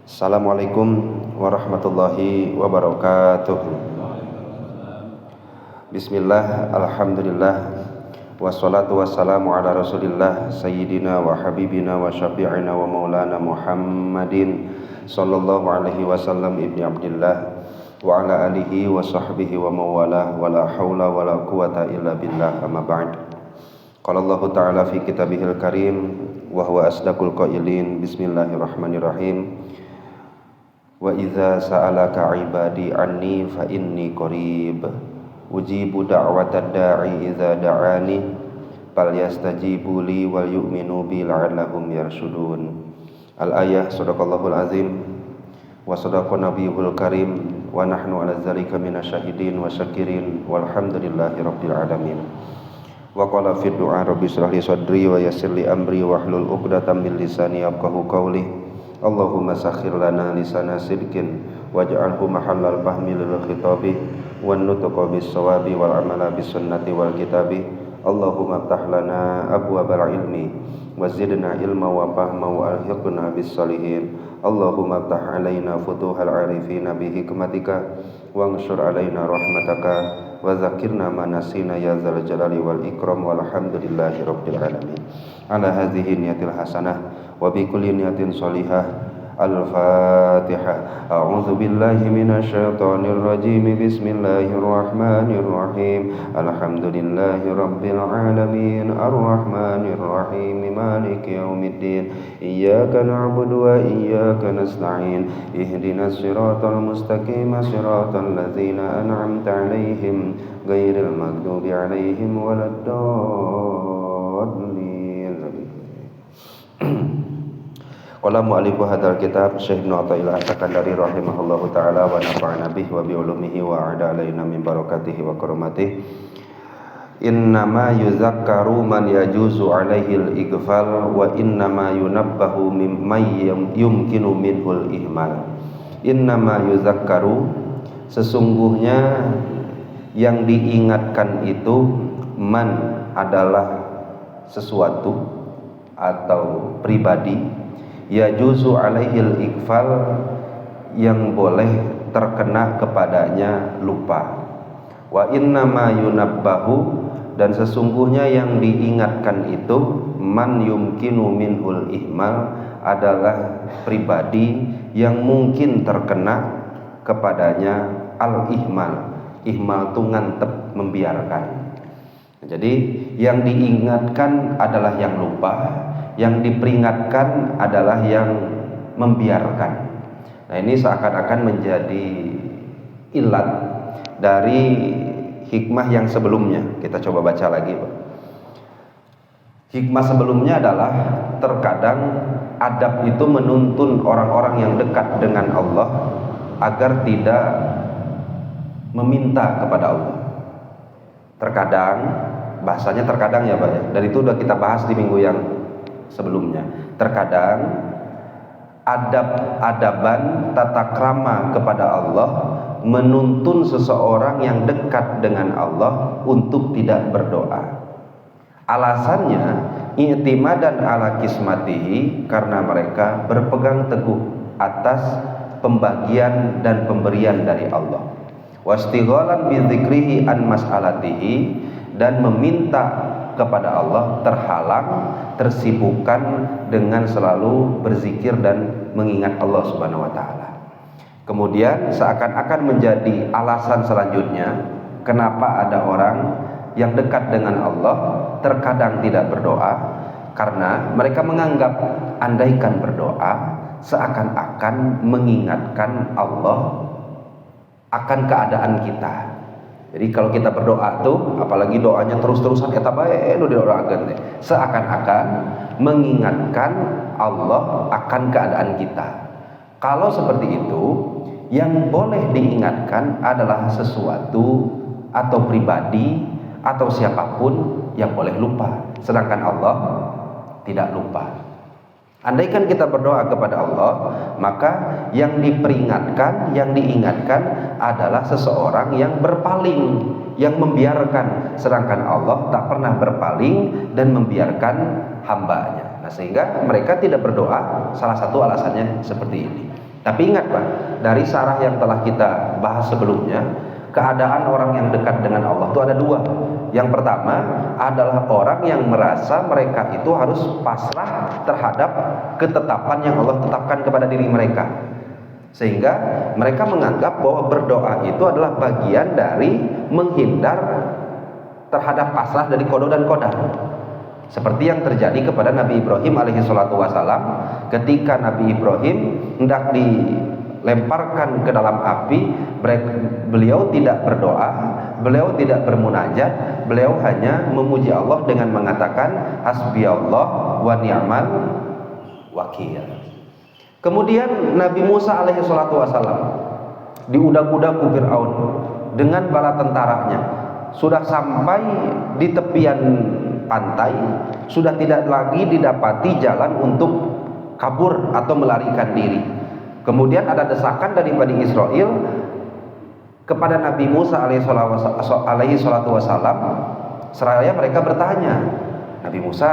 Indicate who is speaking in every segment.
Speaker 1: Assalamualaikum warahmatullahi wabarakatuh. Bismillah, alhamdulillah, wassalatu wassalamu ala rasulillah sayyidina wa habibina wa syafi'ina wa maulana Muhammadin sallallahu alaihi wasallam ibni abdillah wa ala alihi wa sahbihi wa mawalah wa la hawla wa la quwata illa billah, amma ba'd. Qala Allah ta'ala fi kitabihil karim wa huwa asdaqul qailin, bismillahirrahmanirrahim. Wa idza sa'alaka ibadi anni fa inni qarib ujibu da'watad da'i idza da'ani falyastajibu li wal yu'minu bi la'allahum yarshudun. Al-ayah. Shadaqallahul azim wa shadaqa nabiyul karim wa nahnu ala dzalika minasyahidin wa syakirin walhamdulillahi rabbil alamin. Wa qala fi du'a rabbi shrah li sadri wa yassir li amri wahlul 'uqdatam min lisani yafqahu qawli. Allahumma sakhkhir lana lisana sidqin waj'alhu mahallal fahmi lil khitabi wan nutqa bis shawabi wal amala bis sunnati wal kitabi. Allahumma iftah lana abwabal ilmi wa zidna ilma wa fahma wa alhiqna bis salihin. Allahumma iftah alaina futuhal arifin bi hikmatika wa anshur alaina rahmataka wa zakirna ma nasina ya dzal jalali wal ikram walhamdulillahi rabbil alamin. Ala hadhihi niyatil hasanah wa bi kulli niyatin shalihah. Al-Fatihah. A'udzu billahi minasy syaithanir rajim. Bismillahirrahmanirrahim. Alhamdulillahi rabbil alamin arrahmanir rahim maliki yaumiddin. Iyyaka na'budu wa iyyaka nasta'in. Ihdinas siratal mustaqim siratal ladzina an'amta 'alaihim ghairil maghdubi 'alaihim waladdallin. Qala mu'allifu hadzal kitab Syekh Ibnu Athaillah As-Sakandari rahimahullahu taala wa nafa'ana bihi wa bi ulumihi wa a'ada alaina min barakatihi wa karamatihi. Innama yuzakkaru man yajuzu alaihi al-ighfal wa innama yunabbahu mimman yumkinu minhul ihmal. Innama yuzakkaru, sesungguhnya yang diingatkan itu, man adalah sesuatu atau pribadi, yajuzu alaihil ighfal, yang boleh terkena kepadanya lupa. Wa innama yunabbahu, dan sesungguhnya yang diingatkan itu, man yumkinu minhul ihmal, adalah pribadi yang mungkin terkena kepadanya al-ihmal. Ihmal itu ngantep, membiarkan. Jadi yang diingatkan adalah yang lupa, yang diperingatkan adalah yang membiarkan. Nah, ini seakan-akan menjadi ilat dari hikmah yang sebelumnya. Kita coba baca lagi, Pak. Hikmah sebelumnya adalah terkadang adab itu menuntun orang-orang yang dekat dengan Allah agar tidak meminta kepada Allah. Terkadang, bahasanya terkadang ya Pak ya, dan itu sudah kita bahas di minggu yang sebelumnya. Terkadang adab-adaban tata krama kepada Allah menuntun seseorang yang dekat dengan Allah untuk tidak berdoa. Alasannya i'timadan ala kismatihi, karena mereka berpegang teguh atas pembagian dan pemberian dari Allah. Wastighalan bi dzikrihi an mas'alatihi, dan meminta kepada Allah terhalang, tersibukkan dengan selalu berzikir dan mengingat Allah Subhanahu wa taala. Kemudian seakan-akan menjadi alasan selanjutnya kenapa ada orang yang dekat dengan Allah terkadang tidak berdoa, karena mereka menganggap andaikan berdoa seakan-akan mengingatkan Allah akan keadaan kita. Jadi kalau kita berdoa tuh, apalagi doanya terus-terusan kita bae nu didoakeun teh, seakan-akan mengingatkan Allah akan keadaan kita. Kalau seperti itu, yang boleh diingatkan adalah sesuatu atau pribadi atau siapapun yang boleh lupa, sedangkan Allah tidak lupa. Andaikan kita berdoa kepada Allah, maka yang diperingatkan, yang diingatkan adalah seseorang yang berpaling, yang membiarkan, sedangkan Allah tak pernah berpaling dan membiarkan hambanya. Nah, sehingga mereka tidak berdoa, salah satu alasannya seperti ini. Tapi ingat Pak, dari syarah yang telah kita bahas sebelumnya, keadaan orang yang dekat dengan Allah itu ada dua. Yang pertama adalah orang yang merasa mereka itu harus pasrah terhadap ketetapan yang Allah tetapkan kepada diri mereka, sehingga mereka menganggap bahwa berdoa itu adalah bagian dari menghindar terhadap pasrah dari qada dan qadar. Seperti yang terjadi kepada Nabi Ibrahim alaihi salatu wasalam, ketika Nabi Ibrahim hendak dilemparkan ke dalam api, beliau tidak berdoa, beliau tidak bermunajat, beliau hanya memuji Allah dengan mengatakan hasbiyallah wa ni'mal wakil. Kemudian Nabi Musa alaihi salatu wasalam diudak-udak ku Fir'aun dengan bala tentaranya, sudah sampai di tepian pantai, sudah tidak lagi didapati jalan untuk kabur atau melarikan diri. Kemudian ada desakan dari Bani Israel kepada Nabi Musa alaihi salatu wasalam, seraya mereka bertanya, Nabi Musa,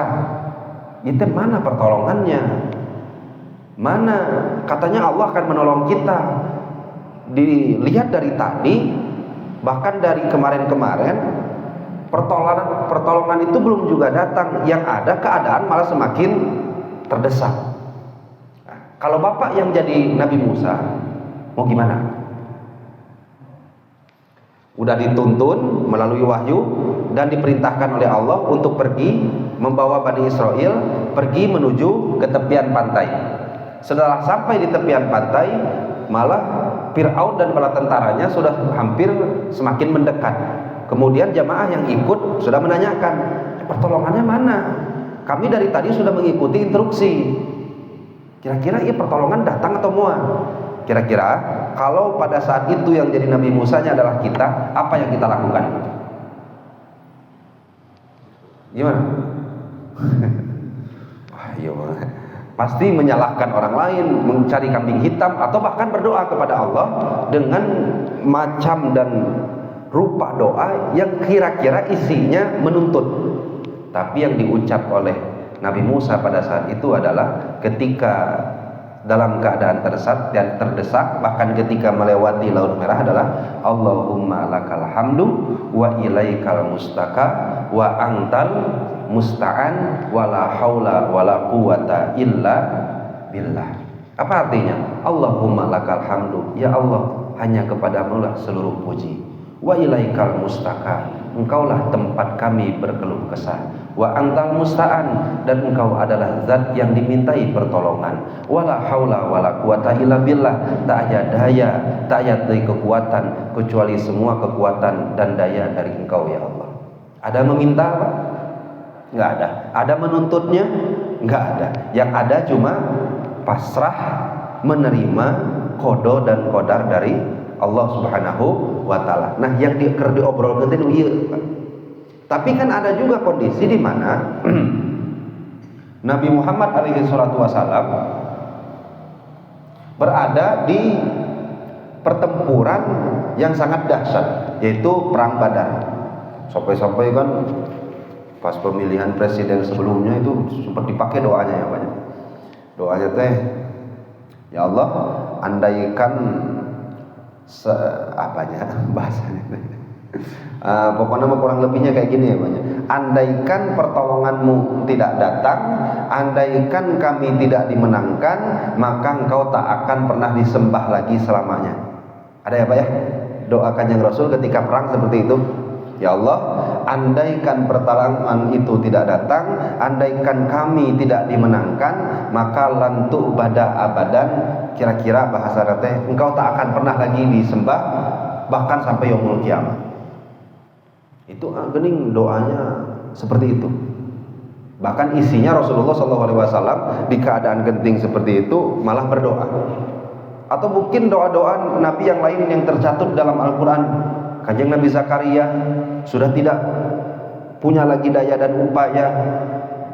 Speaker 1: itu mana pertolongannya? Mana? Katanya Allah akan menolong kita. Dilihat dari tadi, bahkan dari kemarin-kemarin, pertolongan itu belum juga datang. Yang ada keadaan malah semakin terdesak. Nah, kalau Bapak yang jadi Nabi Musa, mau gimana? Udah dituntun melalui wahyu dan diperintahkan oleh Allah untuk pergi membawa Bani Israel pergi menuju ke tepian pantai. Setelah sampai di tepian pantai, malah Fir'aun dan bala tentaranya sudah hampir semakin mendekat. Kemudian jamaah yang ikut sudah menanyakan, pertolongannya mana? Kami dari tadi sudah mengikuti instruksi. Kira-kira ini pertolongan datang atau muat? Kira-kira kalau pada saat itu yang jadi Nabi Musanya adalah kita, apa yang kita lakukan? Gimana? Ayo, pasti menyalahkan orang lain, mencari kambing hitam, atau bahkan berdoa kepada Allah dengan macam dan rupa doa yang kira-kira isinya menuntut. Tapi yang diucap oleh Nabi Musa pada saat itu adalah ketika dalam keadaan terdesak, bahkan ketika melewati Laut Merah adalah Allahumma lakal hamdu wa ilaikal mustaka wa antal musta'an wala haula wala quwata illa billah. Apa artinya? Allahumma lakal hamdu, ya Allah, hanya kepadamu lah seluruh puji. Wa ilaikal mustaka, engkaulah tempat kami berkeluh kesah. Wa antal musta'an, dan engkau adalah zat yang dimintai pertolongan. Wala haula wala quwata illa billah, tak ada daya, tak ada kekuatan kecuali semua kekuatan dan daya dari engkau ya Allah. Ada meminta apa? Enggak ada. Ada menuntutnya? Enggak ada. Yang ada cuma pasrah menerima qada dan qadar dari Allah Subhanahu wa taala. Nah, yang diobrolkeun teh ieu. Tapi kan ada juga kondisi di mana Nabi Muhammad alaihi salatu wasallam berada di pertempuran yang sangat dahsyat, yaitu perang Badar. Sampai-sampai kan pas pemilihan presiden sebelumnya itu sempat dipakai doanya ya banyak. Doanya teh, ya Allah, andaikan apanya bahasanya pokoknya kurang lebihnya kayak gini ya banyak. Andaikan pertolonganmu tidak datang, andaikan kami tidak dimenangkan, maka engkau tak akan pernah disembah lagi selamanya. Ada ya Pak ya? Doakan yang Rasul ketika perang seperti itu. Ya Allah, andaikan pertolongan itu tidak datang, andaikan kami tidak dimenangkan, maka lantu bada abadan, kira-kira bahasa teh, engkau tak akan pernah lagi disembah bahkan sampai yaumul kiamat. Itu gening doanya seperti itu. Bahkan isinya Rasulullah SAW di keadaan genting seperti itu malah berdoa. Atau mungkin doa-doa Nabi yang lain yang tercatut dalam Al-Quran. Kanjeng Nabi Zakaria sudah tidak punya lagi daya dan upaya,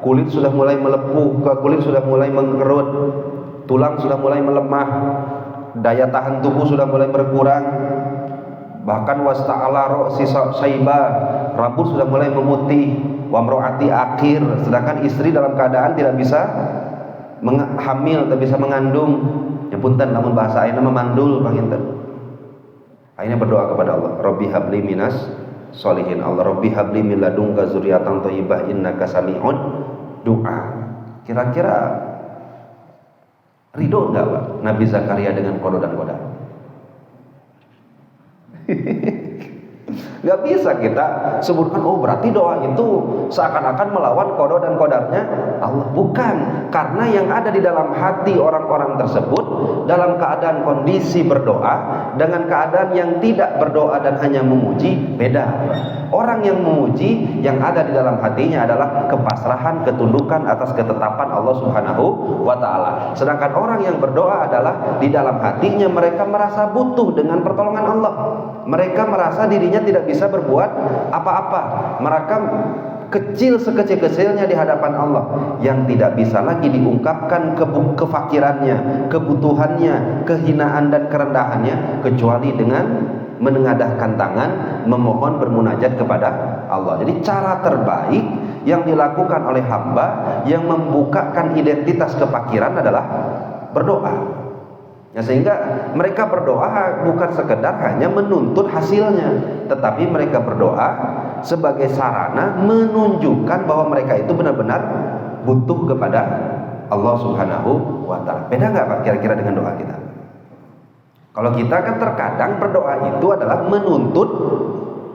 Speaker 1: kulit sudah mulai melepuh, kulit sudah mulai mengkerut, tulang sudah mulai melemah, daya tahan tubuh sudah mulai berkurang. Bahkan wasta'ala ra'si syaiba, rambut sudah mulai memutih, wa mro'ati akhir, sedangkan istri dalam keadaan tidak bisa hamil, tidak bisa mengandung. Ya punten, namun bahasa ayeuna memandul panginten. Ayeuna berdoa kepada Allah, Rabbi habli minas sholihin. Allah, Rabbi habli min ladunka dzurriatan thayyibah innaka sami'ud du'a. Kira-kira ridho enggak Pak Nabi Zakaria dengan qada dan qadar? Gak bisa kita sebutkan, oh berarti doa itu seakan-akan melawan qada dan qadarnya Allah. Bukan, karena yang ada di dalam hati orang-orang tersebut dalam keadaan kondisi berdoa dengan keadaan yang tidak berdoa dan hanya memuji beda. Orang yang memuji, yang ada di dalam hatinya adalah kepasrahan, ketundukan atas ketetapan Allah Subhanahu wa ta'ala. Sedangkan orang yang berdoa adalah di dalam hatinya mereka merasa butuh dengan pertolongan Allah. Mereka merasa dirinya tidak bisa berbuat apa-apa. Mereka kecil sekecil-kecilnya di hadapan Allah, yang tidak bisa lagi diungkapkan kefakirannya, kebutuhannya, kehinaan dan kerendahannya kecuali dengan menengadahkan tangan, memohon, bermunajat kepada Allah. Jadi cara terbaik yang dilakukan oleh hamba yang membukakan identitas kefakiran adalah berdoa. Ya, sehingga mereka berdoa bukan sekedar hanya menuntut hasilnya, tetapi mereka berdoa sebagai sarana menunjukkan bahwa mereka itu benar-benar butuh kepada Allah Subhanahu wa ta'ala. Beda nggak Pak kira-kira dengan doa kita? Kalau kita kan terkadang berdoa itu adalah menuntut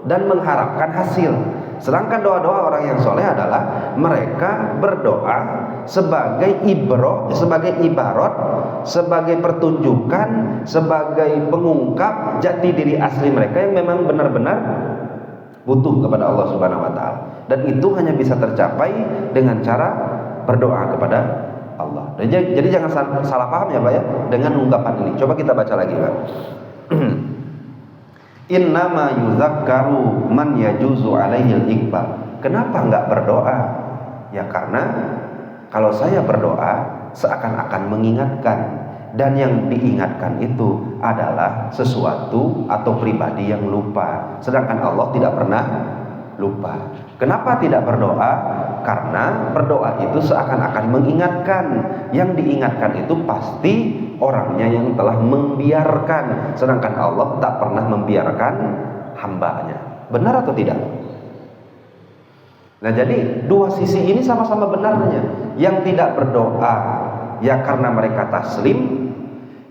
Speaker 1: dan mengharapkan hasil. Sedangkan doa-doa orang yang soleh adalah mereka berdoa sebagai ibarat, sebagai pertunjukan, sebagai pengungkap jati diri asli mereka yang memang benar-benar butuh kepada Allah Subhanahu wa ta'ala. Dan itu hanya bisa tercapai dengan cara berdoa kepada Allah. Jadi jangan salah paham ya Pak ya dengan ungkapan ini. Coba kita baca lagi Pak. Innama yuzakkaru man yajuzu alaihil iqbal. Kenapa enggak berdoa? Ya karena kalau saya berdoa seakan-akan mengingatkan, dan yang diingatkan itu adalah sesuatu atau pribadi yang lupa, sedangkan Allah tidak pernah lupa. Kenapa tidak berdoa? Karena berdoa itu seakan-akan mengingatkan. Yang diingatkan itu pasti orangnya yang telah membiarkan, sedangkan Allah tak pernah membiarkan hambanya. Benar atau tidak? Nah, jadi dua sisi ini sama-sama benarnya. Yang tidak berdoa ya karena mereka taslim,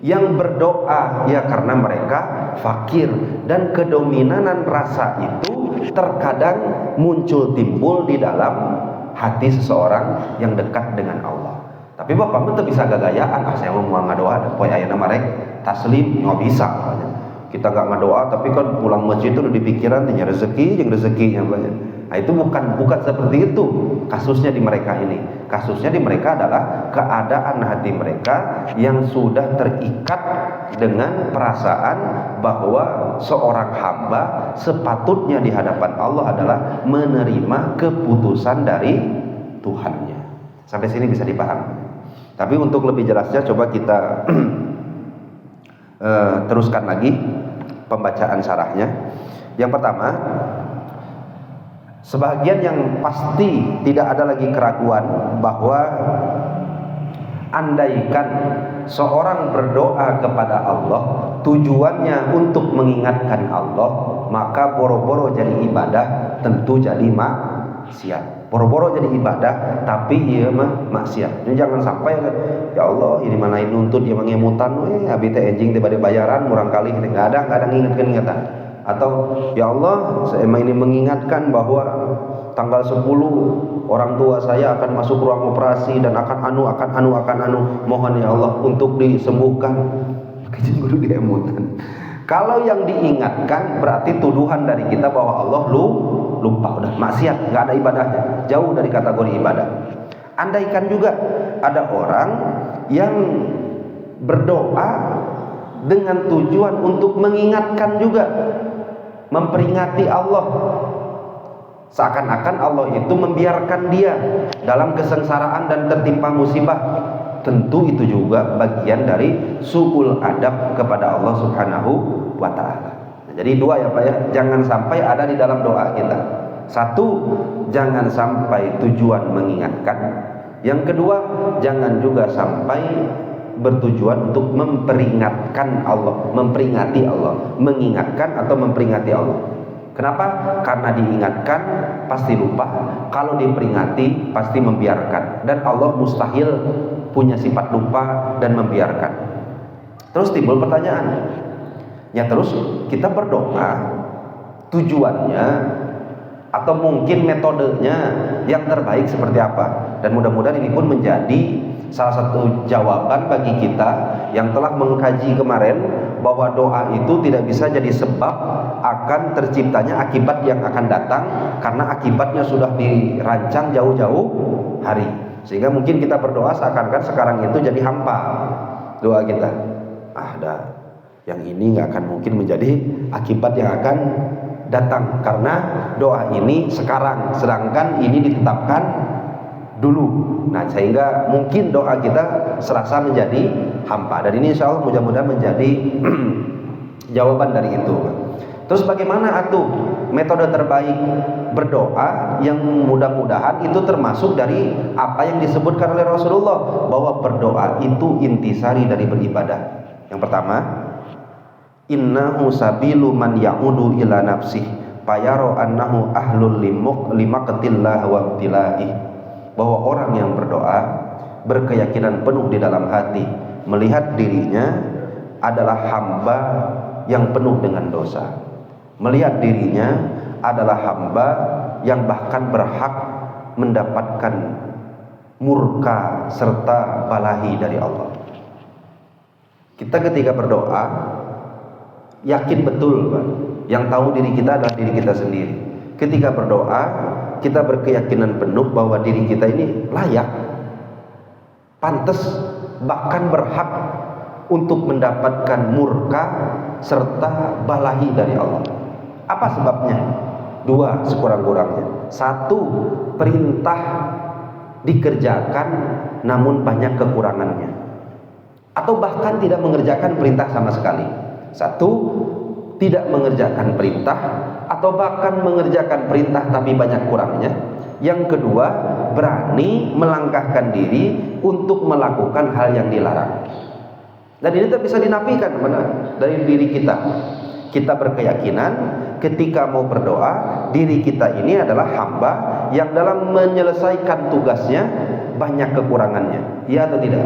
Speaker 1: yang berdoa ya karena mereka fakir. Dan kedominanan rasa itu terkadang muncul timbul di dalam hati seseorang yang dekat dengan Allah. Tapi bapak itu bisa gagayaan, saya mau ngadoa, poe ayeuna marek taslim, nggak bisa. Kita nggak ngadoa, tapi kan pulang masjid itu udah dipikiran nya rezeki, yang rezekinya banyak. Nah, itu bukan seperti itu kasusnya di mereka ini. Kasusnya di mereka adalah keadaan hati mereka yang sudah terikat dengan perasaan bahwa seorang hamba sepatutnya di hadapan Allah adalah menerima keputusan dari Tuhannya. Sampai sini bisa dipahami. Tapi untuk lebih jelasnya coba kita teruskan lagi pembacaan syarahnya. Yang pertama, sebagian yang pasti tidak ada lagi keraguan bahwa andaikan seorang berdoa kepada Allah tujuannya untuk mengingatkan Allah, maka boro-boro jadi ibadah tentu jadi maksiat. Boro-boro jadi ibadah tapi ieu mah maksiat. Jadi jangan sampai ya Allah ini mana nuntut dia mengemutan abi teh enjing teh bade bayaran murang kali enggak ada ngingetkeun. Atau ya Allah saya ini mengingatkan bahwa tanggal 10 orang tua saya akan masuk ruang operasi dan akan anu mohon ya Allah untuk disembuhkan. Kejeng kudu diemutan. Kalau yang diingatkan berarti tuduhan dari kita bahwa Allah lupa, udah maksiat, nggak ada ibadahnya, jauh dari kategori ibadah. Andaikan juga ada orang yang berdoa dengan tujuan untuk mengingatkan juga, memperingati Allah, seakan-akan Allah itu membiarkan dia dalam kesengsaraan dan tertimpa musibah. Tentu itu juga bagian dari su'ul adab kepada Allah Subhanahu wa ta'ala. Jadi dua ya Pak ya, jangan sampai ada di dalam doa kita. Satu, jangan sampai tujuan mengingatkan. Yang kedua, jangan juga sampai bertujuan untuk memperingatkan Allah, memperingati Allah, mengingatkan atau memperingati Allah. Kenapa? Karena diingatkan pasti lupa, kalau diperingati pasti membiarkan. Dan Allah mustahil punya sifat lupa dan membiarkan. Terus timbul pertanyaan, ya terus kita berdoa, tujuannya atau mungkin metodenya yang terbaik seperti apa? Dan mudah-mudahan ini pun menjadi salah satu jawaban bagi kita yang telah mengkaji kemarin bahwa doa itu tidak bisa jadi sebab akan terciptanya akibat yang akan datang, karena akibatnya sudah dirancang jauh-jauh hari. Sehingga mungkin kita berdoa seakan-akan sekarang itu jadi hampa doa kita. Yang ini nggak akan mungkin menjadi akibat yang akan datang, karena doa ini sekarang, sedangkan ini ditetapkan dulu. Nah, sehingga mungkin doa kita serasa menjadi hampa. Dan ini insya Allah mudah-mudahan menjadi jawaban dari itu. Terus bagaimana metode terbaik berdoa yang mudah-mudahan itu termasuk dari apa yang disebutkan oleh Rasulullah, bahwa berdoa itu intisari dari beribadah. Yang pertama, innahu sabilu man ya'udu ila nafsih fayaro annahu ahlul limaqtillah wa ibtilaihi. Bahwa orang yang berdoa berkeyakinan penuh di dalam hati, melihat dirinya adalah hamba yang penuh dengan dosa, melihat dirinya adalah hamba yang bahkan berhak mendapatkan murka serta balahi dari Allah. Kita ketika berdoa yakin betul, Pak, yang tahu diri kita adalah diri kita sendiri. Ketika berdoa kita berkeyakinan penuh bahwa diri kita ini layak, pantas, bahkan berhak untuk mendapatkan murka serta balahi dari Allah. Apa sebabnya? Dua sekurang-kurangnya. Satu, perintah dikerjakan namun banyak kekurangannya, atau bahkan tidak mengerjakan perintah sama sekali. Satu, tidak mengerjakan perintah, atau bahkan mengerjakan perintah tapi banyak kurangnya. Yang kedua, berani melangkahkan diri untuk melakukan hal yang dilarang. Dan ini tak bisa dinafikan dari diri kita. Kita berkeyakinan ketika mau berdoa, diri kita ini adalah hamba yang dalam menyelesaikan tugasnya banyak kekurangannya. Ya atau tidak?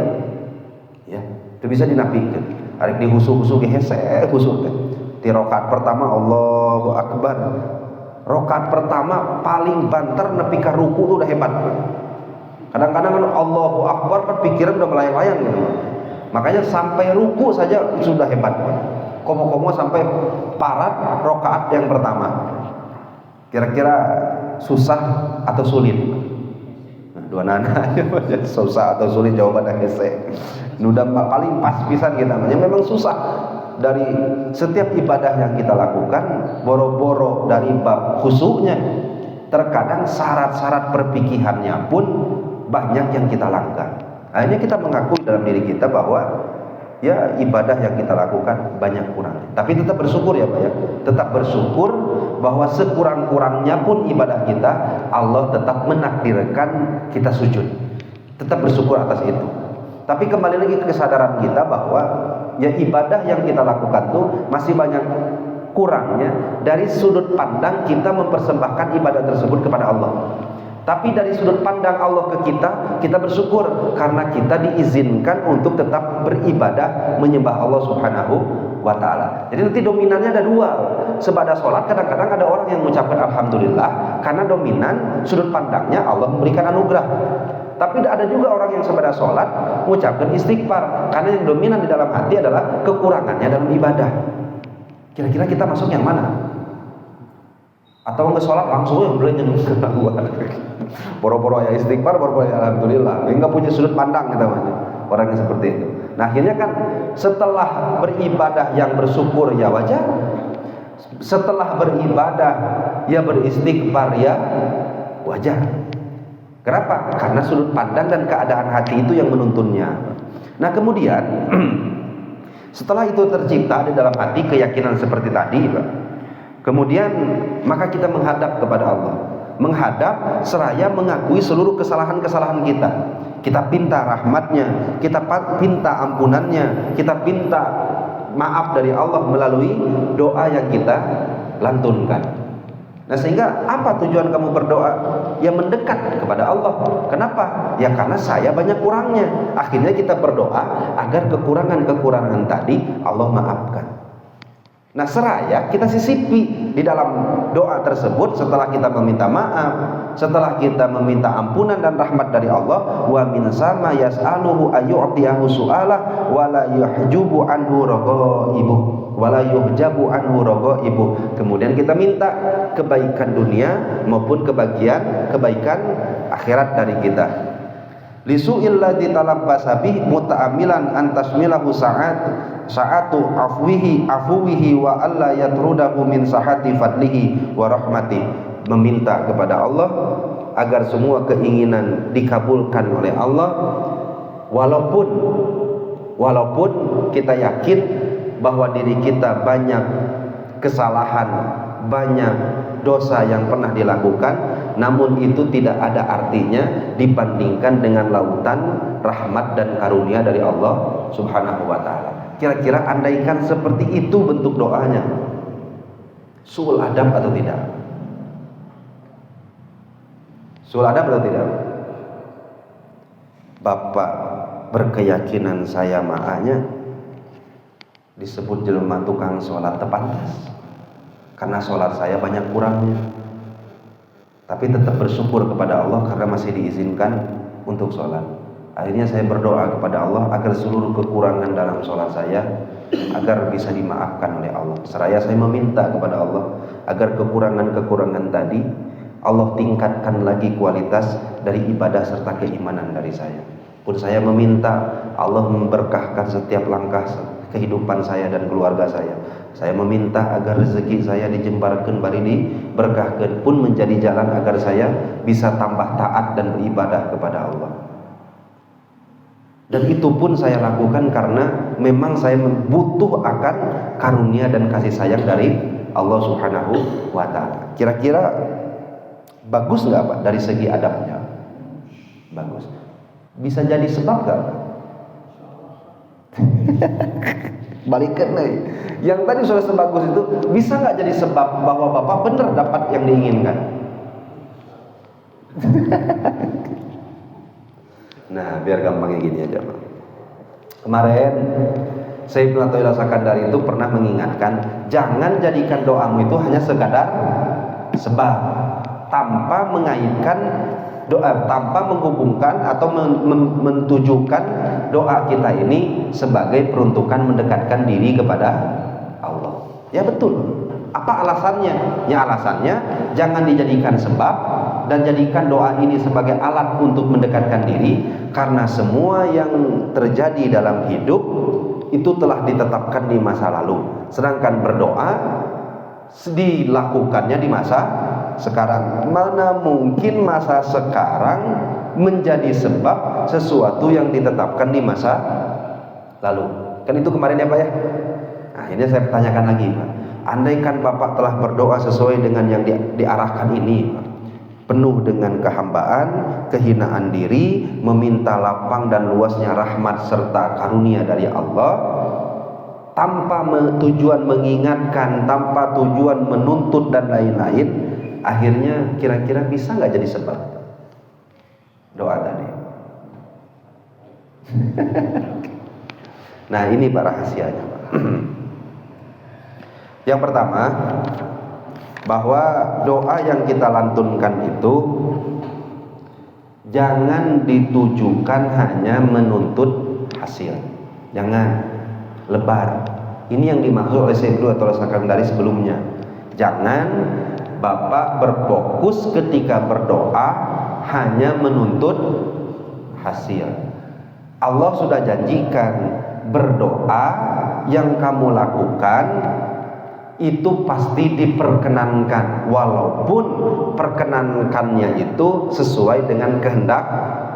Speaker 1: Ya, itu bisa dinafikan. Hari di husu-husu gehese husu di rakaat pertama Allahu Akbar. Rakaat pertama paling banter nepi ka ruku itu udah hebat. Kadang-kadang Allahu Akbar kan pikiran udah melayang-layang gitu. Makanya sampai ruku saja sudah hebat. Komo-komo sampai parat rakaat yang pertama. Kira-kira susah atau sulit? Nah, dua nana susah atau sulit jawabannya hese. Nudah paling pas pisan kita. Memang susah. Dari setiap ibadah yang kita lakukan, boro-boro dari bab khusyuknya, terkadang syarat-syarat perpikihannya pun banyak yang kita langgar. Akhirnya kita mengakui dalam diri kita bahwa ya ibadah yang kita lakukan banyak kurang. Tapi tetap bersyukur ya Pak ya. Tetap bersyukur bahwa sekurang-kurangnya pun ibadah kita, Allah tetap menakdirkan kita sujud. Tetap bersyukur atas itu. Tapi kembali lagi ke kesadaran kita bahwa ya ibadah yang kita lakukan tuh masih banyak kurangnya dari sudut pandang kita mempersembahkan ibadah tersebut kepada Allah. Tapi dari sudut pandang Allah ke kita bersyukur karena kita diizinkan untuk tetap beribadah menyembah Allah Subhanahu wa ta'ala. Jadi nanti dominannya ada dua. Sebadah sholat kadang-kadang ada orang yang mengucapkan Alhamdulillah karena dominan sudut pandangnya Allah memberikan anugerah. Tapi ada juga orang yang sebadah sholat mengucapkan istighfar karena yang dominan di dalam hati adalah kekurangannya dalam ibadah. Kira-kira kita masuk yang mana? Atau nggak sholat langsung yang boleh nyentuh ke luar. Boro-boro ya istighfar, boro-boro ya alhamdulillah. Nggak punya sudut pandang kita orang yang seperti itu. Nah akhirnya kan setelah beribadah yang bersyukur ya wajar, setelah beribadah ya beristighfar ya wajar. Kenapa? Karena sudut pandang dan keadaan hati itu yang menuntunnya. Nah kemudian Setelah itu tercipta di dalam hati keyakinan seperti tadi, Pak. Kemudian maka kita menghadap kepada Allah. Menghadap seraya mengakui seluruh kesalahan-kesalahan kita. Kita pinta rahmatnya, kita pinta ampunannya, kita pinta maaf dari Allah melalui doa yang kita lantunkan. Nah, sehingga apa tujuan kamu berdoa? Ya mendekat kepada Allah. Kenapa? Ya karena saya banyak kurangnya. Akhirnya kita berdoa agar kekurangan-kekurangan tadi Allah maafkan. Nah, seraya kita sisipi di dalam doa tersebut setelah kita meminta maaf, setelah kita meminta ampunan dan rahmat dari Allah, wa min sama yas'aluhu ayyu'tiyahu su'alah wa la yuhjubu anhu ragaibu wa la yuhjabu anhu ragaibu. Kemudian kita minta kebaikan dunia maupun kebaikan akhirat dari kita. Lisu'il ladzi talabbasa bih muta'ammilan an tasmilahu sa'atu afwihi wa alla yatrudahu min sahati fadlihi wa rahmati. Meminta kepada Allah agar semua keinginan dikabulkan oleh Allah, walaupun kita yakin bahwa diri kita banyak kesalahan, banyak dosa yang pernah dilakukan, namun itu tidak ada artinya dibandingkan dengan lautan rahmat dan karunia dari Allah Subhanahu wa ta'ala. Kira-kira andaikan seperti itu bentuk doanya, suul adab atau tidak? Suul adab atau tidak? Bapak berkeyakinan saya ma'anya disebut jelema tukang sholat tepantas, karena sholat saya banyak kurangnya, tapi tetap bersyukur kepada Allah karena masih diizinkan untuk sholat. Akhirnya saya berdoa kepada Allah agar seluruh kekurangan dalam sholat saya agar bisa dimaafkan oleh Allah. Seraya saya meminta kepada Allah agar kekurangan-kekurangan tadi Allah tingkatkan lagi kualitas dari ibadah serta keimanan dari saya. Pun saya meminta Allah memberkahkan setiap langkah kehidupan saya dan keluarga saya. Saya meminta agar rezeki saya dijembarkan bari diberkahkan, pun menjadi jalan agar saya bisa tambah taat dan beribadah kepada Allah. Dan itu pun saya lakukan karena memang saya butuh akan karunia dan kasih sayang dari Allah Subhanahu wa ta'ala. Kira-kira bagus nggak Pak dari segi adabnya? Bagus. Bisa jadi sebab nggak Pak? Balikan nih. Yang tadi sudah sebagus itu bisa nggak jadi sebab bahwa Bapak benar dapat yang diinginkan? Nah, biar gampangnya gini aja Pak. Kemarin Syekh Ibnu Athaillah Sakandari itu pernah mengingatkan, jangan jadikan doamu itu hanya sekadar sebab, tanpa mengaitkan doa, tanpa menghubungkan atau mentujukan doa kita ini sebagai peruntukan mendekatkan diri kepada Allah. Ya betul. Apa alasannya? Ya alasannya jangan dijadikan sebab dan jadikan doa ini sebagai alat untuk mendekatkan diri, karena semua yang terjadi dalam hidup itu telah ditetapkan di masa lalu, sedangkan berdoa dilakukannya di masa sekarang. Mana mungkin masa sekarang menjadi sebab sesuatu yang ditetapkan di masa lalu? Kan itu kemarin ya Pak ya. Nah ini saya tanyakan lagi Pak. Andaikan Bapak telah berdoa sesuai dengan yang diarahkan ini, penuh dengan kehambaan, kehinaan diri, meminta lapang dan luasnya rahmat serta karunia dari Allah, tanpa tujuan mengingatkan, tanpa tujuan menuntut dan lain-lain, akhirnya kira-kira bisa nggak jadi sebab doa tadi? Nah ini Pak rahasianya Pak. Yang pertama, bahwa doa yang kita lantunkan itu jangan ditujukan hanya menuntut hasil, jangan lebar. Ini yang dimaksud oleh Syekh Ibnu Athaillah Sakandari sebelumnya. Jangan Bapak berfokus ketika berdoa hanya menuntut hasil. Allah sudah janjikan berdoa yang kamu lakukan itu pasti diperkenankan, walaupun perkenankannya itu sesuai dengan kehendak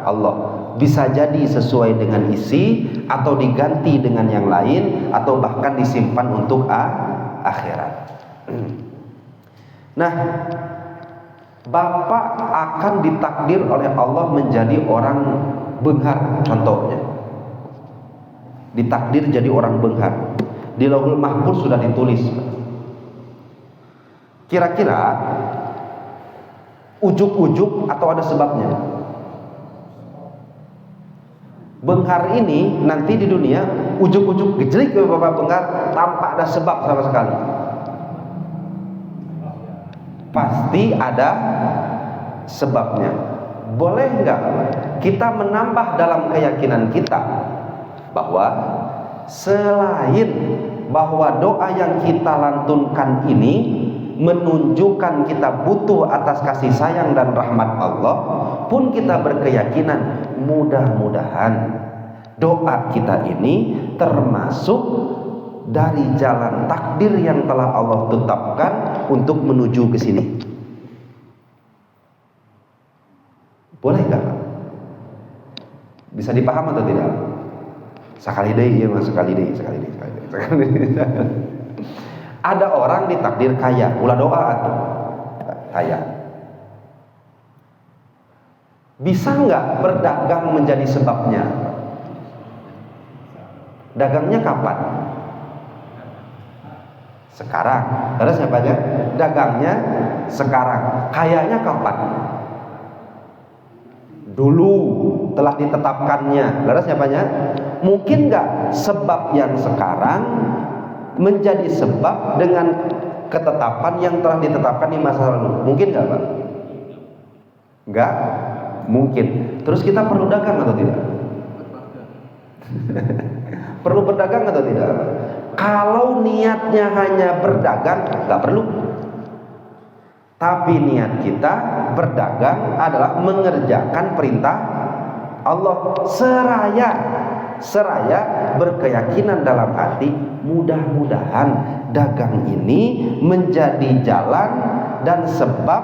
Speaker 1: Allah. bisa jadi sesuai dengan isi atau diganti dengan yang lain atau bahkan disimpan untuk akhirat. Nah, bapak akan ditakdir oleh Allah menjadi orang benghar, contohnya ditakdir jadi orang benghar, di Lauhul Mahfuz sudah ditulis. Kira-kira ujuk-ujuk atau ada sebabnya? Benghar ini nanti di dunia ujuk-ujuk gejlik ke bapak benghar tanpa ada sebab sama sekali. Pasti ada sebabnya. Boleh nggak kita menambah dalam keyakinan kita bahwa selain bahwa doa yang kita lantunkan ini menunjukkan kita butuh atas kasih sayang dan rahmat Allah, pun kita berkeyakinan mudah-mudahan doa kita ini termasuk dari jalan takdir yang telah Allah tetapkan untuk menuju ke sini. Boleh nggak? Bisa dipaham atau tidak? Sekali deh, iya mas, sekali deh. Ada orang ditakdir kaya, ulah doa atau kaya. Bisa nggak berdagang menjadi sebabnya? Dagangnya kapan? Sekarang. Terus siapa aja? Dagangnya sekarang. Kayanya kapan? Dulu telah ditetapkannya. Lalu siapanya? Mungkin nggak sebab yang sekarang menjadi sebab dengan ketetapan yang telah ditetapkan di masa lalu? Mungkin nggak Pak? Nggak mungkin. Terus kita perlu dagang atau tidak? Perlu berdagang atau tidak? Kalau niatnya hanya berdagang, nggak perlu. Tapi niat kita berdagang adalah mengerjakan perintah Allah, seraya berkeyakinan dalam hati, mudah-mudahan dagang ini menjadi jalan dan sebab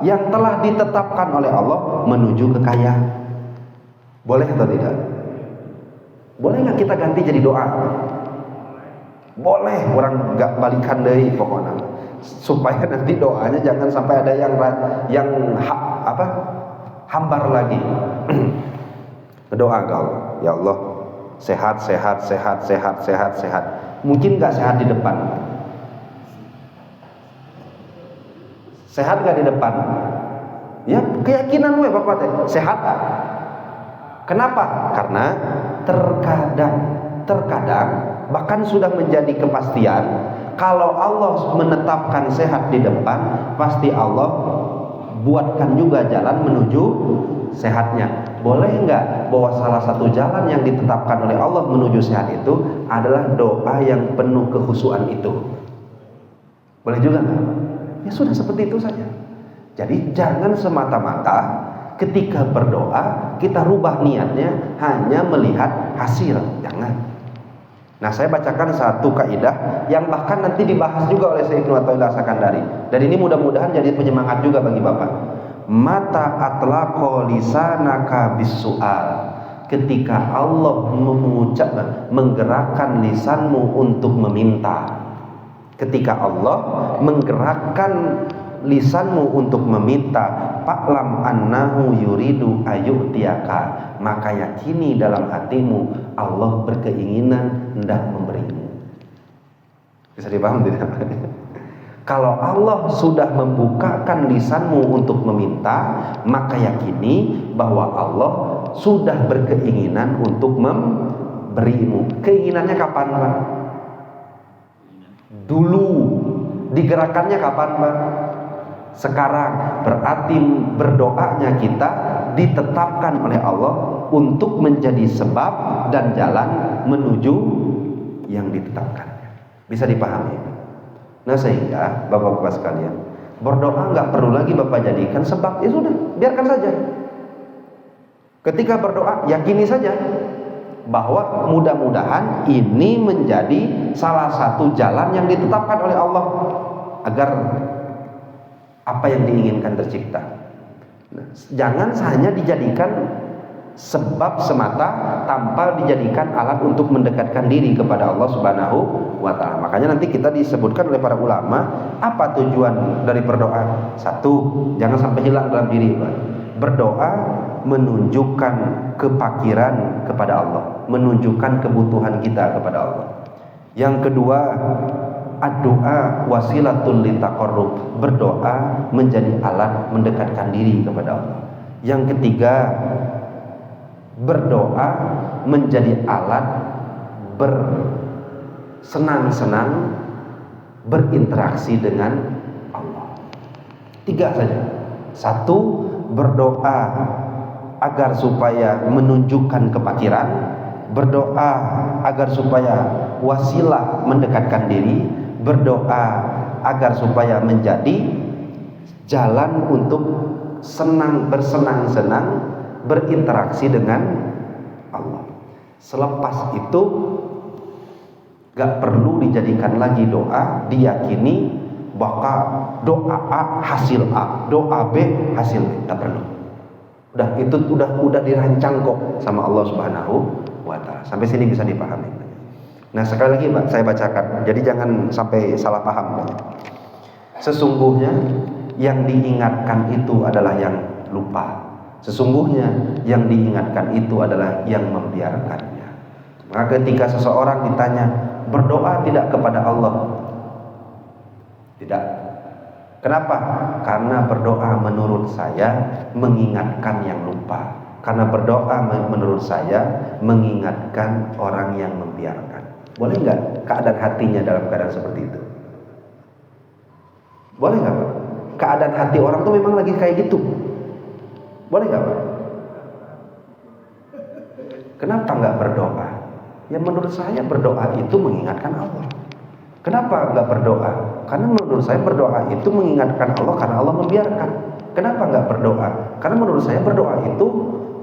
Speaker 1: yang telah ditetapkan oleh Allah menuju kekayaan. Boleh atau tidak? Boleh nggak kita ganti jadi doa? Boleh, orang nggak balikan deh pokoknya, supaya nanti doanya jangan sampai ada yang hambar lagi. Berdoa kau, ya Allah, sehat. Mungkin nggak sehat di depan, sehat nggak di depan? Ya keyakinan gue bapak teh sehat. Kenapa? Karena terkadang bahkan sudah menjadi kepastian kalau Allah menetapkan sehat di depan, pasti Allah buatkan juga jalan menuju sehatnya. Boleh nggak bahwa salah satu jalan yang ditetapkan oleh Allah menuju sehat itu adalah doa yang penuh kekhusyuan itu? Boleh juga nggak? Ya sudah, seperti itu saja. Jadi jangan semata-mata ketika berdoa kita rubah niatnya hanya melihat hasil, jangan. Nah, saya bacakan satu kaidah yang bahkan nanti dibahas juga oleh Syekh Ibnu Athaillah Sakandari. Dan ini mudah-mudahan jadi penyemangat juga bagi Bapak. Mata atlaqa lisanaka bisu'al. Ketika Allah menggerakkan lisanmu untuk meminta. Ketika Allah menggerakkan lisanmu untuk meminta, fa'lam annahu yuridu ayyu'tiyaka, maka yakini dalam hatimu Allah berkeinginan hendak memberimu. Bisa dipaham tidak? Kalau Allah sudah membukakan lisanmu untuk meminta, maka yakini bahwa Allah sudah berkeinginan untuk memberimu. Keinginannya kapan, Pak? Dulu. Digerakkannya kapan, Pak? Sekarang. Berarti berdoanya kita ditetapkan oleh Allah untuk menjadi sebab dan jalan menuju yang ditetapkannya. Bisa dipahami? Nah, sehingga Bapak-bapak sekalian, berdoa nggak perlu lagi Bapak jadikan sebab, ya sudah, biarkan saja. Ketika berdoa, yakini saja bahwa mudah-mudahan ini menjadi salah satu jalan yang ditetapkan oleh Allah agar apa yang diinginkan tercipta. Nah, jangan hanya dijadikan sebab semata tanpa dijadikan alat untuk mendekatkan diri kepada Allah Subhanahu wa taala. Makanya nanti kita disebutkan oleh para ulama apa tujuan dari berdoa. Satu, jangan sampai hilang dalam diri, Pak. Berdoa menunjukkan kepakiran kepada Allah, menunjukkan kebutuhan kita kepada Allah. Yang kedua, doa wasilatul litaqarrub, berdoa menjadi alat mendekatkan diri kepada Allah. Yang ketiga, berdoa menjadi alat bersenang-senang, berinteraksi dengan Allah. Tiga saja. Satu, berdoa agar supaya menunjukkan kepakiran, berdoa agar supaya wasilah mendekatkan diri, berdoa agar supaya menjadi jalan untuk bersenang-senang, berinteraksi dengan Allah. Selepas itu gak perlu dijadikan lagi doa, diyakini bahwa doa A hasil A, doa B hasil B, gak perlu. Udah itu udah dirancang kok sama Allah Subhanahu wa taala. Sampai sini bisa dipahami. Nah, sekali lagi Pak, saya bacakan. Jadi jangan sampai salah paham. Sesungguhnya yang diingatkan itu adalah yang lupa. Sesungguhnya yang diingatkan itu adalah yang membiarkannya. Maka ketika seseorang ditanya, berdoa tidak kepada Allah? Tidak. Kenapa? Karena berdoa menurut saya mengingatkan yang lupa. Karena berdoa menurut saya mengingatkan orang yang membiarkan. Boleh nggak keadaan hatinya dalam keadaan seperti itu? Boleh nggak Pak? Keadaan hati orang tuh memang lagi kayak gitu. Boleh nggak Pak? Kenapa nggak berdoa? Ya menurut saya berdoa itu mengingatkan Allah. Kenapa nggak berdoa? Karena menurut saya berdoa itu mengingatkan Allah karena Allah membiarkan. Kenapa nggak berdoa? Karena menurut saya berdoa itu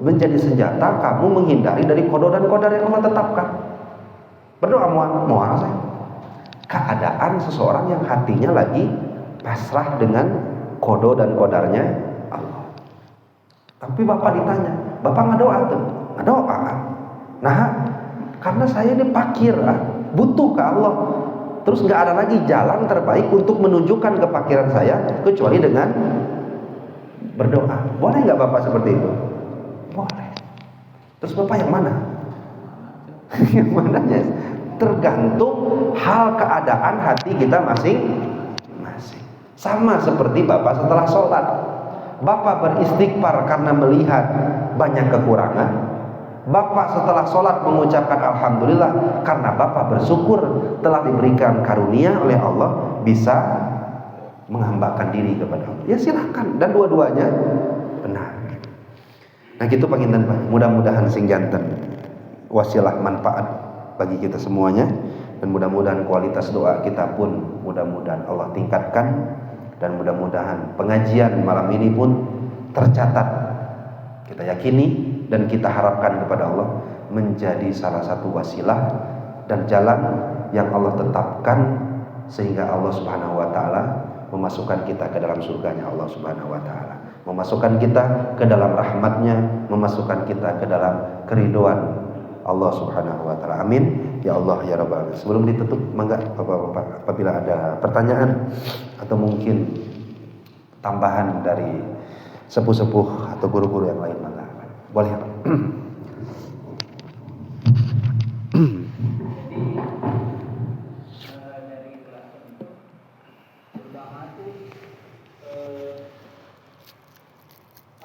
Speaker 1: menjadi senjata kamu menghindari dari qada dan qadar yang Allah tetapkan. Berdoa mau saya. Keadaan seseorang yang hatinya lagi pasrah dengan qada dan qadarnya Allah. Tapi Bapak ditanya, Bapak nggak doa tuh? Nggak doa. Nah, karena saya ini fakir, butuh ke Allah. Terus nggak ada lagi jalan terbaik untuk menunjukkan kefakiran saya kecuali dengan berdoa. Boleh nggak Bapak seperti itu? Boleh. Terus Bapak yang mana? Yang mananya? Tergantung hal keadaan hati kita masing-masing. Sama seperti Bapak setelah sholat. Bapak beristighfar karena melihat banyak kekurangan. Bapak setelah sholat mengucapkan Alhamdulillah karena Bapak bersyukur telah diberikan karunia oleh Allah bisa menghambakan diri kepada Allah. Ya silakan, dan dua-duanya benar. Nah gitu panginten Pak. Mudah-mudahan sing janten wasilah manfaat bagi kita semuanya, dan mudah-mudahan kualitas doa kita pun mudah-mudahan Allah tingkatkan, dan mudah-mudahan pengajian malam ini pun tercatat. Kita yakini dan kita harapkan kepada Allah menjadi salah satu wasilah dan jalan yang Allah tetapkan sehingga Allah Subhanahu wa taala memasukkan kita ke dalam surganya Allah Subhanahu wa taala, memasukkan kita ke dalam rahmatnya, memasukkan kita ke dalam keridhaan Allah Subhanahu wa taala. Amin ya Allah ya rabbal alamin. Sebelum ditutup, mangga Bapak-bapak apabila ada pertanyaan atau mungkin tambahan dari sepuh-sepuh atau guru-guru yang lain, mangga. Boleh ya Pak?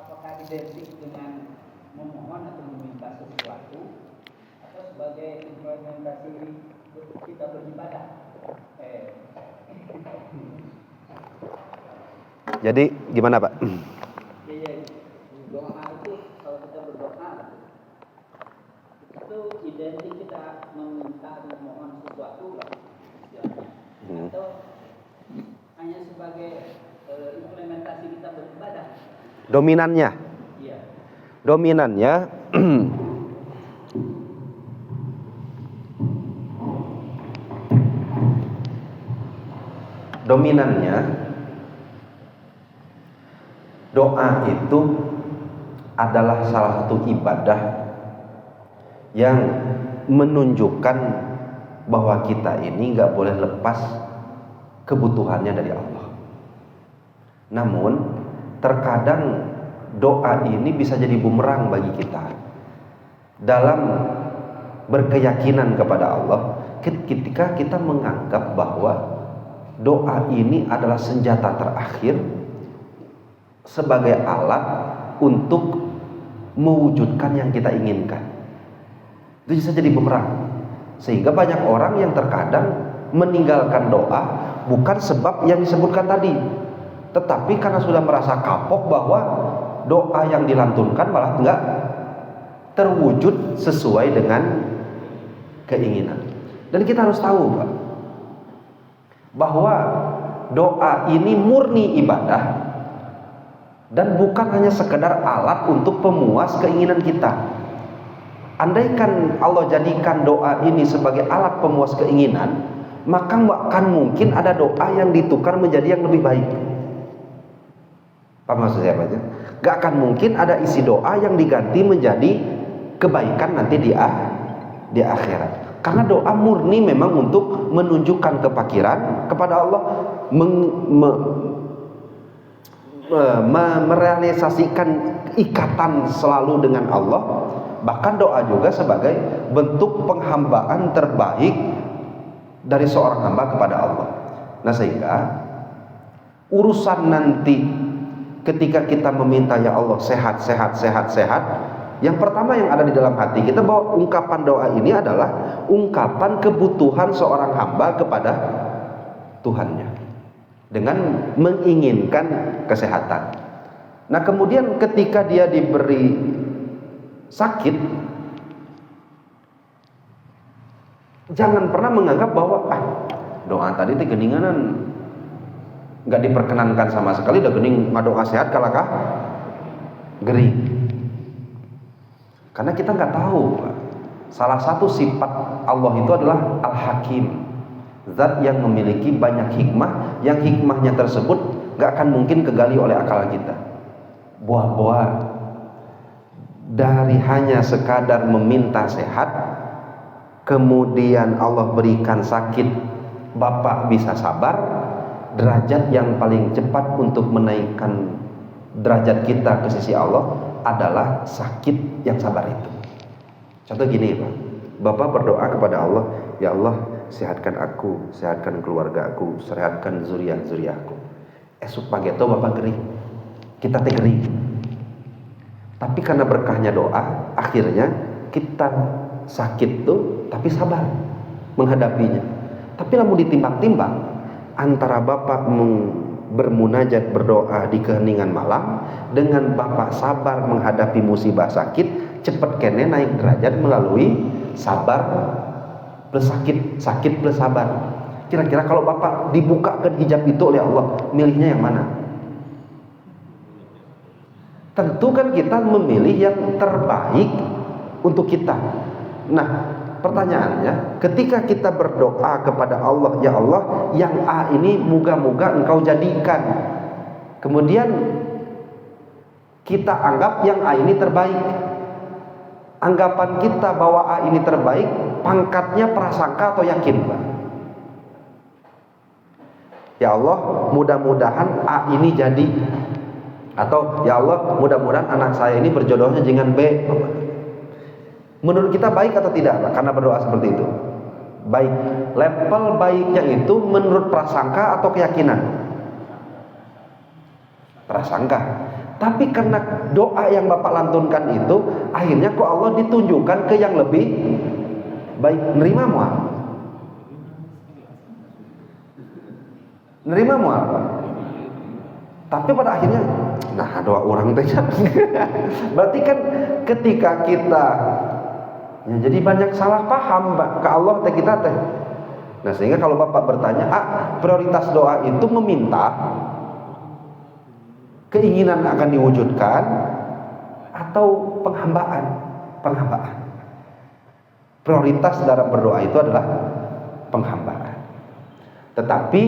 Speaker 2: Apakah identik dengan memohon atau meminta sesuatu, atau sebagai implementasi kita beribadah?
Speaker 1: Jadi gimana Pak?
Speaker 2: Doa itu, kalau kita berdoa itu identik kita meminta dan memohon sesuatu lah, atau hanya sebagai implementasi kita beribadah?
Speaker 1: Dominannya.
Speaker 2: Iya.
Speaker 1: Dominannya dominannya doa itu adalah salah satu ibadah yang menunjukkan bahwa kita ini nggak boleh lepas kebutuhannya dari Allah. Namun terkadang doa ini bisa jadi bumerang bagi kita dalam berkeyakinan kepada Allah, ketika kita menganggap bahwa doa ini adalah senjata terakhir sebagai alat untuk mewujudkan yang kita inginkan. Itu bisa jadi bumerang, sehingga banyak orang yang terkadang meninggalkan doa bukan sebab yang disebutkan tadi, tetapi karena sudah merasa kapok bahwa doa yang dilantunkan malah enggak terwujud sesuai dengan keinginan. Dan kita harus tahu, Pak, bahwa doa ini murni ibadah dan bukan hanya sekedar alat untuk pemuas keinginan kita. Andaikan Allah jadikan doa ini sebagai alat pemuas keinginan, maka akan mungkin ada doa yang ditukar menjadi yang lebih baik. Apa maksud saya, Pak? Gak akan mungkin ada isi doa yang diganti menjadi kebaikan nanti di akhirat. Karena doa murni memang untuk menunjukkan kepakiran kepada Allah, merealisasikan ikatan selalu dengan Allah. Bahkan doa juga sebagai bentuk penghambaan terbaik dari seorang hamba kepada Allah. Nah, sehingga urusan nanti ketika kita meminta, ya Allah sehat, yang pertama yang ada di dalam hati kita bahwa ungkapan doa ini adalah ungkapan kebutuhan seorang hamba kepada Tuhannya dengan menginginkan kesehatan. Nah, kemudian ketika dia diberi sakit, jangan pernah menganggap bahwa doa tadi teh geninganan nggak diperkenankan sama sekali, udah gening ngadoa sehat kalakah gering. Karena kita nggak tahu, salah satu sifat Allah itu adalah Al-Hakim, zat yang memiliki banyak hikmah, yang hikmahnya tersebut nggak akan mungkin kegali oleh akal kita. Buah-buah dari hanya sekadar meminta sehat, kemudian Allah berikan sakit, Bapak bisa sabar. Derajat yang paling cepat untuk menaikkan derajat kita ke sisi Allah adalah sakit yang sabar itu. Contoh gini, Pak, Bapak berdoa kepada Allah, ya Allah sehatkan aku, sehatkan keluarga aku, sehatkan zuriat-zuriatku. Esok pagi itu Bapak gering, kita teh gering. Tapi karena berkahnya doa, akhirnya kita sakit tuh tapi sabar menghadapinya. Tapi lamun ditimbang-timbang antara Bapak bermunajat berdoa di keheningan malam dengan Bapak sabar menghadapi musibah sakit, cepat kene naik derajat melalui sabar plus sakit plus sabar. Kira-kira kalau Bapak dibukakan hijab itu oleh Allah, milihnya yang mana? Tentu kan kita memilih yang terbaik untuk kita. Nah, pertanyaannya, ketika kita berdoa kepada Allah, ya Allah, yang A ini moga-moga Engkau jadikan. Kemudian kita anggap yang A ini terbaik. Anggapan kita bahwa A ini terbaik, pangkatnya prasangka atau yakin, Pak? Ya Allah, mudah-mudahan A ini jadi. Atau ya Allah, mudah-mudahan anak saya ini berjodohnya dengan B. Menurut kita baik atau tidak, Pak? Karena berdoa seperti itu baik. Level baiknya itu menurut prasangka atau keyakinan? Prasangka. Tapi karena doa yang Bapak lantunkan itu, akhirnya kok Allah ditunjukkan ke yang lebih baik. Nerima mual? Nerima mual, Pak? Tapi pada akhirnya, nah doa orang teh. Berarti kan ketika kita jadi banyak salah paham ke Allah teh kita teh. Nah, sehingga kalau Bapak bertanya, prioritas doa itu meminta keinginan akan diwujudkan atau penghambaan? Penghambaan. Prioritas dalam berdoa itu adalah penghambaan. Tetapi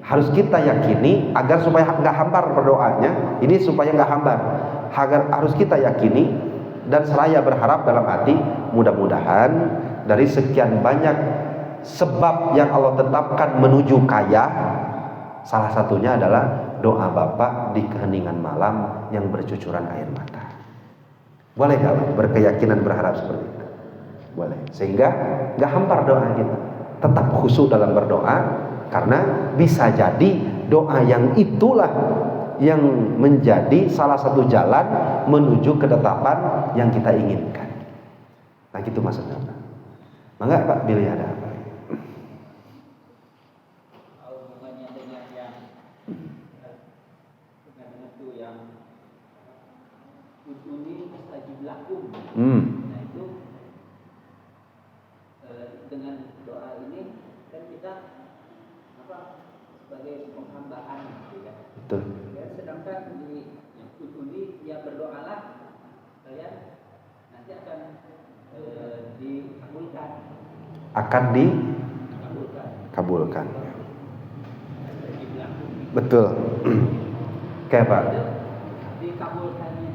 Speaker 1: harus kita yakini agar supaya nggak hambar berdoanya, ini supaya nggak hambar, harus kita yakini dan seraya berharap dalam hati, mudah-mudahan dari sekian banyak sebab yang Allah tetapkan menuju kaya, salah satunya adalah doa Bapak di keheningan malam yang bercucuran air mata. Boleh gak berkeyakinan berharap seperti itu? Boleh. Sehingga gak hampar doa kita, tetap khusyuk dalam berdoa, karena bisa jadi doa yang itulah yang menjadi salah satu jalan menuju ketetapan yang kita inginkan. Nah gitu maksudnya Pak. Maka Pak Billy ada apa?
Speaker 2: Hubungannya dengan yang dengan itu yang udhuni mustajib lakum. Nah itu dengan doa ini kan kita sebagai penghambaan gitu ya.
Speaker 1: Betul.
Speaker 2: Ya, sedangkan di udhuni ya berdoalah kalian nanti akan dikabulkan.
Speaker 1: Akan dikabulkan. Betul. Kayak Pak.
Speaker 2: Dikabulkannya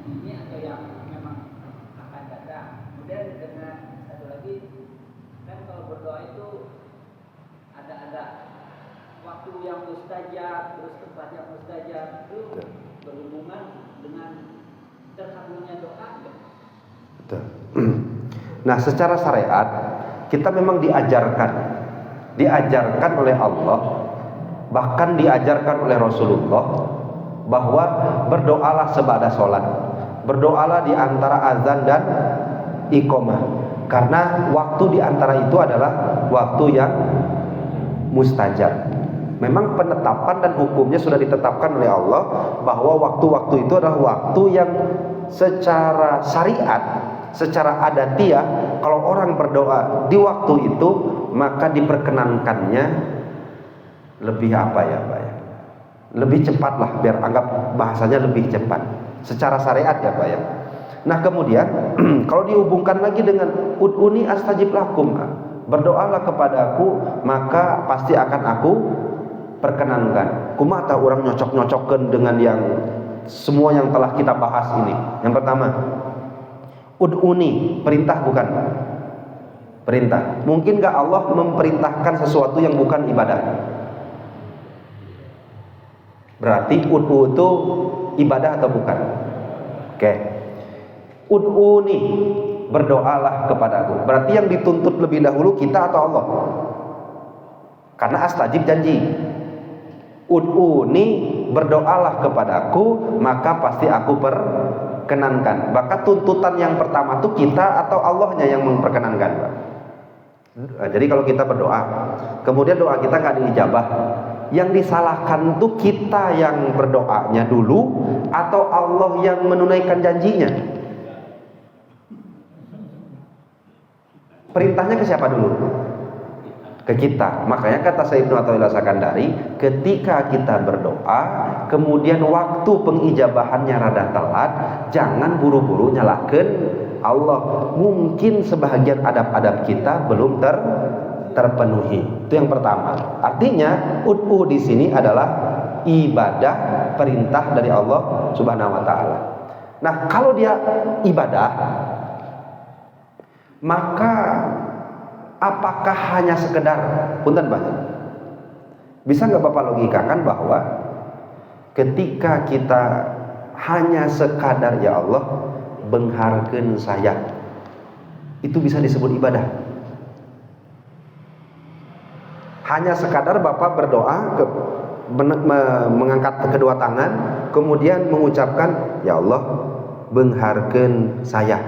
Speaker 2: ini atau yang memang akan datang. Kemudian dengan satu lagi kan kalau berdoa itu ada waktu yang mustajab, terus tempat yang mustajab, itu berhubungan dengan terkabulnya doa.
Speaker 1: Betul. Nah, secara syariat kita memang diajarkan oleh Allah, bahkan diajarkan oleh Rasulullah bahwa berdoalah sebada sholat, berdoalah di antara azan dan iqamah, karena waktu di antara itu adalah waktu yang mustajab. Memang penetapan dan hukumnya sudah ditetapkan oleh Allah bahwa waktu-waktu itu adalah waktu yang secara syariat, secara adatiah, kalau orang berdoa di waktu itu maka diperkenankannya lebih apa ya Pak ya? Lebih cepat lah, biar anggap bahasanya lebih cepat secara syariat ya Pak ya. Nah kemudian kalau dihubungkan lagi dengan ud'uni astajib lakum, berdoalah kepadaku maka pasti akan aku perkenankan. Kumaha orang nyocok-nyocokkan dengan yang semua yang telah kita bahas ini. Yang pertama, ud'uni, perintah bukan? Perintah. Mungkin gak Allah memerintahkan sesuatu yang bukan ibadah? Berarti ud'u itu ibadah atau bukan? Oke. Ud'uni, berdoalah kepadaku. Berarti yang dituntut lebih dahulu kita atau Allah? Karena astajib janji. Ud'uni, berdoalah kepadaku maka pasti aku perkenankan. Maka tuntutan yang pertama itu kita atau Allahnya yang memperkenankan, Pak? Jadi kalau kita berdoa kemudian doa kita nggak diijabah, yang disalahkan tuh kita yang berdoanya dulu atau Allah yang menunaikan janjinya? Perintahnya ke siapa dulu? Ke kita. Makanya kata Sayyidina Athaillah Sakandari, ketika kita berdoa kemudian waktu pengijabahannya rada telat, jangan buru-buru nyalahkan Allah. Mungkin sebahagian adab-adab kita belum terpenuhi. Itu yang pertama. Artinya ud'u di sini adalah ibadah, perintah dari Allah Subhanahu wa taala. Nah, kalau dia ibadah, maka apakah hanya sekedar punten Pak? Bisa nggak Bapak logikakan bahwa ketika kita hanya sekadar ya Allah bengharkeun saya, itu bisa disebut ibadah? Hanya sekadar Bapak berdoa mengangkat kedua tangan kemudian mengucapkan ya Allah bengharkeun saya,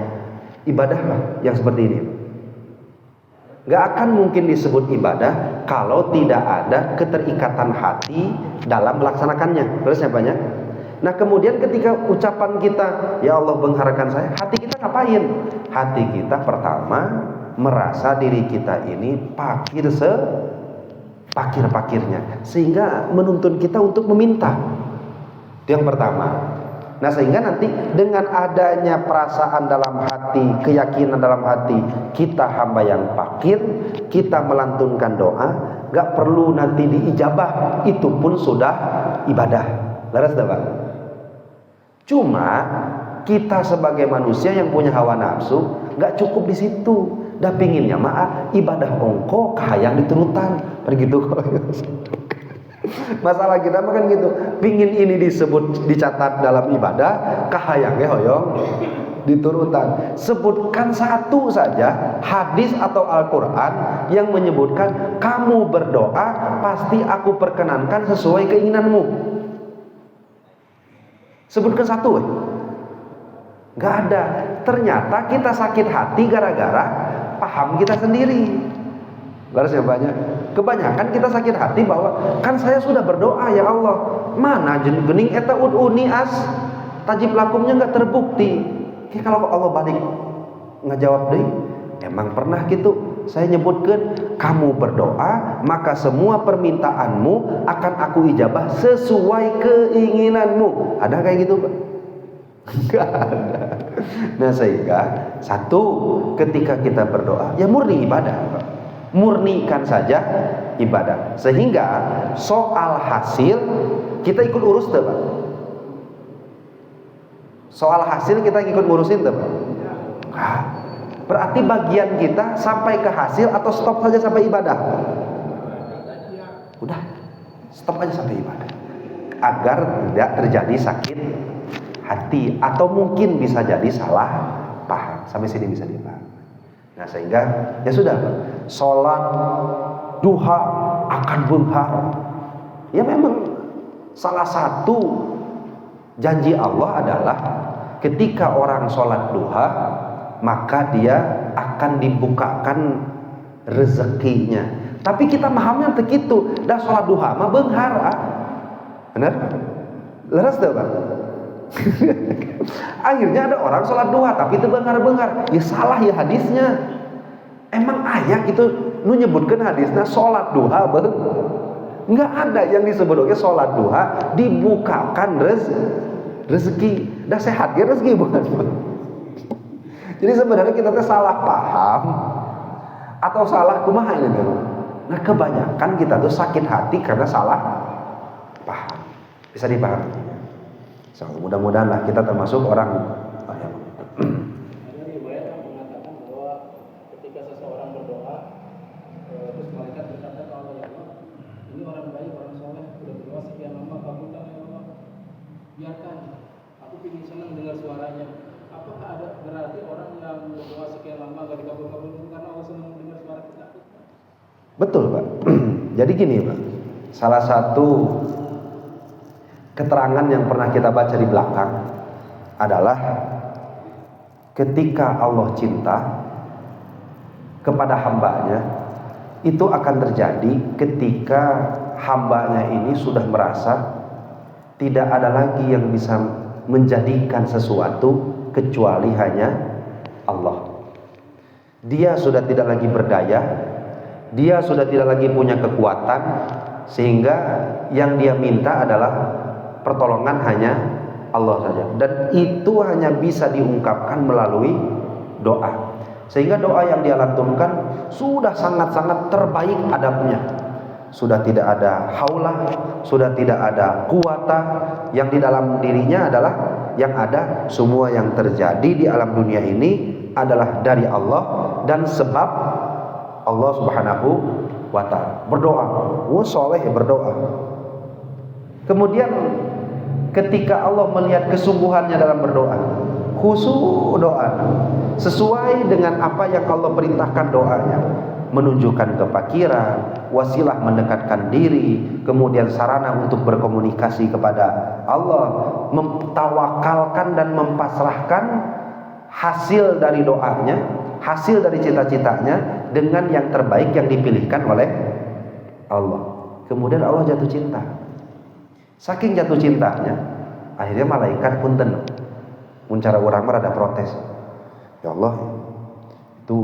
Speaker 1: ibadah lah yang seperti ini. Gak akan mungkin disebut ibadah kalau tidak ada keterikatan hati dalam melaksanakannya. Terus ya banyak. Nah kemudian ketika ucapan kita ya Allah bengharkan saya, hati kita ngapain? Hati kita pertama merasa diri kita ini pakir-pakirnya, sehingga menuntun kita untuk meminta. Itu yang pertama. Nah sehingga nanti dengan adanya perasaan dalam hati, keyakinan dalam hati, kita hamba yang fakir, kita melantunkan doa, gak perlu nanti diijabah, itu pun sudah ibadah. Laras dah Pak? Cuma kita sebagai manusia yang punya hawa nafsu nggak cukup di situ. Dah pinginnya mah ibadah ongko kahayang diturutan, begitu kok. Masalah kita mah kan gitu, pingin ini disebut dicatat dalam ibadah, kahayangnya hoyong diturutan. Sebutkan satu saja hadis atau Al-Quran yang menyebutkan kamu berdoa pasti aku perkenankan sesuai keinginanmu. Sebutkan satu, nggak ada. Ternyata kita sakit hati gara-gara paham kita sendiri. Balasnya banyak. Kebanyakan kita sakit hati bahwa kan saya sudah berdoa ya Allah, mana gening eta ud'uni as tajib lakumnya nggak terbukti. Kalau Allah balik ngejawab deh, emang pernah gitu saya nyebutkan kamu berdoa maka semua permintaanmu akan aku ijabah sesuai keinginanmu. Ada kayak gitu Pak? Enggak ada. Nah sehingga satu, ketika kita berdoa ya murni ibadah Pak. Murnikan saja ibadah, sehingga soal hasil kita ikut urus tuh Pak. Soal hasil kita ikut ngurusin tuh Pak. Nah, berarti bagian kita sampai ke hasil atau stop saja sampai ibadah? Udah, stop aja sampai ibadah, agar tidak terjadi sakit hati atau mungkin bisa jadi salah paham. Sampai sini bisa dipahami. Nah sehingga ya sudah, sholat duha akan benghar. Ya memang salah satu janji Allah adalah ketika orang sholat duha maka dia akan dibukakan rezekinya. Tapi kita pahamnya begitu, dah sholat duha mah benghar, benar? Leres tuh Pak. Akhirnya ada orang sholat duha tapi itu benghar-benghar. Ya salah ya hadisnya. Emang ayat itu nu nyebutkan hadisnya sholat duha nggak ada yang disebut sholat duha dibukakan rezeki. Dah sehat ya rezeki bukan? Jadi sebenarnya kita tuh salah paham atau salah kumaha ini tuh. Nah kebanyakan kita tuh sakit hati karena salah paham. Bisa dipahami. So, mudah-mudahan lah kita termasuk orang yang
Speaker 2: ada riwayat yang mengatakan bahwa ketika seseorang berdoa terus malaikat berkata ke Allah, ya Allah, ini orang baik, orang soleh, sudah berdoa sekian lama, kabulkan ya Allah, biarkan aku ingin senang dengar suaranya. Apakah ada berarti orang yang berdoa sekian lama gak dikabul-kabul karena Allah senang dengar suara kita?
Speaker 1: Betul Pak. Jadi gini Pak, salah satu keterangan yang pernah kita baca di belakang adalah ketika Allah cinta kepada hambanya, itu akan terjadi ketika hambanya ini sudah merasa tidak ada lagi yang bisa menjadikan sesuatu kecuali hanya Allah. Dia sudah tidak lagi berdaya, dia sudah tidak lagi punya kekuatan, sehingga yang dia minta adalah pertolongan hanya Allah saja, dan itu hanya bisa diungkapkan melalui doa. Sehingga doa yang dia lantunkan sudah sangat-sangat terbaik adabnya. Sudah tidak ada haulah, sudah tidak ada kuwata, yang di dalam dirinya adalah yang ada semua yang terjadi di alam dunia ini adalah dari Allah dan sebab Allah Subhanahu wa ta'ala. Berdoa, soleh berdoa. Kemudian ketika Allah melihat kesungguhannya dalam berdoa, khusyuk doa, sesuai dengan apa yang Allah perintahkan doanya, menunjukkan kefakiran, wasilah mendekatkan diri, kemudian sarana untuk berkomunikasi kepada Allah, mentawakalkan dan mempasrahkan hasil dari doanya, hasil dari cita-citanya dengan yang terbaik yang dipilihkan oleh Allah. Kemudian Allah jatuh cinta. Saking jatuh cintanya, akhirnya malaikat pun tenang. Muncara orang merada protes. Ya Allah, itu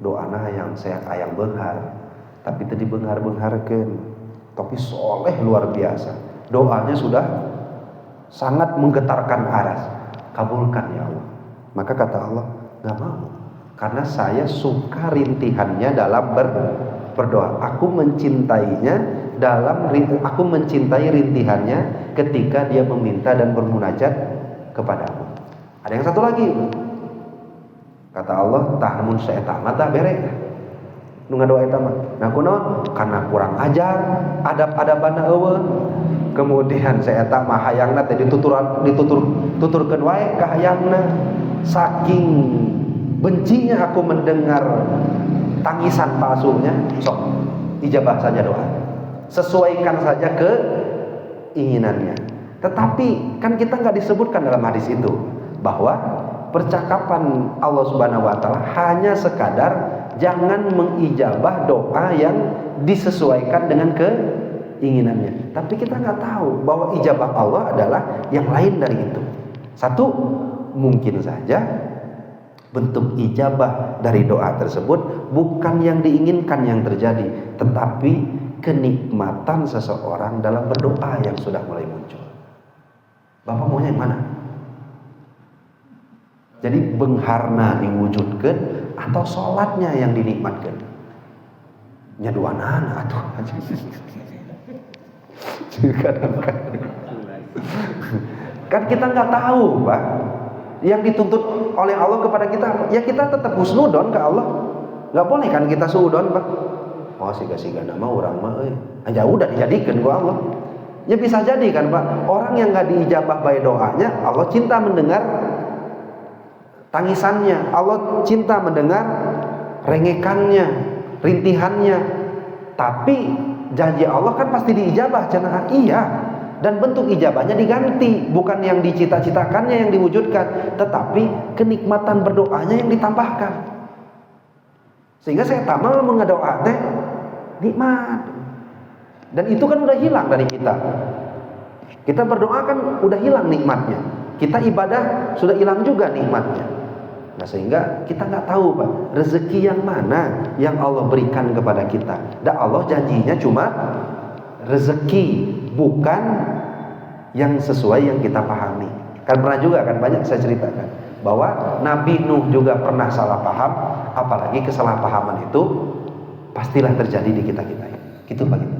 Speaker 1: doana yang saya ayang benghar, tapi tadi benghar-bengharkeun, tapi soleh luar biasa. Doanya sudah sangat menggetarkan aras. Kabulkan ya Allah. Maka kata Allah, nggak mau, karena saya suka rintihannya dalam berdoa. Aku mencintainya aku mencintai rintihannya ketika dia meminta dan bermunajat kepadamu. Ada yang satu lagi. Kata Allah, tah mun saeta mah tah bere. Nu ngadoa eta mah. Nah kunaon? Karena kurang ajar, adab-adabanna eueuh. Kemudian saeta mah hayangna teh dituturkeun wae ka hayangna. Saking bencinya aku mendengar tangisan palsunya, sok ijabah saja doa. Sesuaikan saja keinginannya. Tetapi kan kita nggak disebutkan dalam hadis itu bahwa percakapan Allah Subhanahu wa taala hanya sekadar jangan mengijabah doa yang disesuaikan dengan keinginannya. Tapi kita nggak tahu bahwa ijabah Allah adalah yang lain dari itu. Satu, mungkin saja bentuk ijabah dari doa tersebut bukan yang diinginkan yang terjadi, tetapi kenikmatan seseorang dalam berdoa yang sudah mulai muncul. Bapak maunya yang mana? Jadi bengharna diwujudkan atau sholatnya yang dinikmatkan? Nyaduanana atuh. Kan kita nggak tahu, Pak. Yang dituntut oleh Allah kepada kita, ya kita tetap husnudon ke Allah. Nggak boleh kan kita suudon, Pak. Oh siga-siga nama orang mah, aja udah dijadikan gua Allah. Ya bisa jadi kan, Pak. Orang yang nggak diijabah baik doanya, Allah cinta mendengar tangisannya, Allah cinta mendengar rengekannya, rintihannya. Tapi janji Allah kan pasti diijabah, cenah iya. Dan bentuk ijabahnya diganti, bukan yang dicita-citakannya yang diwujudkan, tetapi kenikmatan berdoanya yang ditambahkan. Sehingga saya tamal mengedoa teh nikmat. Dan itu kan udah hilang dari kita. Kita berdoa kan udah hilang nikmatnya. Kita ibadah sudah hilang juga nikmatnya. Nah sehingga kita nggak tahu, Pak, rezeki yang mana yang Allah berikan kepada kita. Dan Allah janjinya cuma rezeki, bukan yang sesuai yang kita pahami. Kan pernah juga kan banyak saya ceritakan bahwa Nabi Nuh juga pernah salah paham, apalagi kesalahpahaman itu pastilah terjadi di kita-kita ini. Gitu Pak gitu.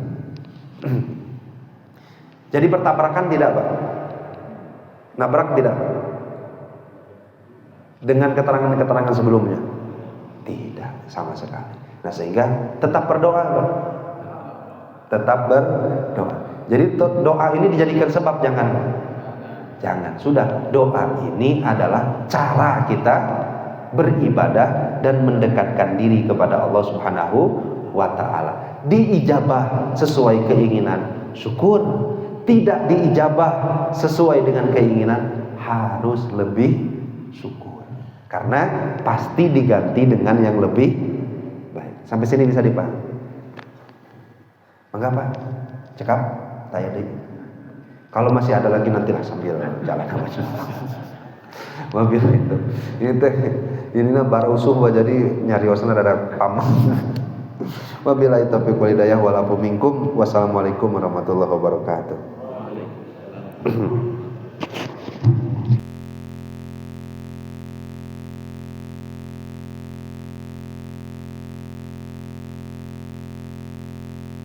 Speaker 1: Jadi bertabrakan tidak, Pak? Nabrak tidak? Dengan keterangan-keterangan sebelumnya? Tidak, sama sekali. Nah sehingga tetap berdoa, Pak. Tetap berdoa. Jadi doa ini dijadikan sebab, jangan. Sudah, doa ini adalah cara kita beribadah dan mendekatkan diri kepada Allah Subhanahu wa ta'ala. Diijabah sesuai keinginan, syukur. Tidak diijabah sesuai dengan keinginan, harus lebih syukur. Karena pasti diganti dengan yang lebih baik. Sampai sini bisa dipahami? Enggak, Pak? Cekap? Tanya deh. Kalau masih ada lagi nantilah sambil jalan aja. Mobil itu. Ini baru usuh jadi nyariosna rada pamang. Wabillahi taufiq wal hidayah wal afu minkum. Wassalamualaikum warahmatullahi wabarakatuh.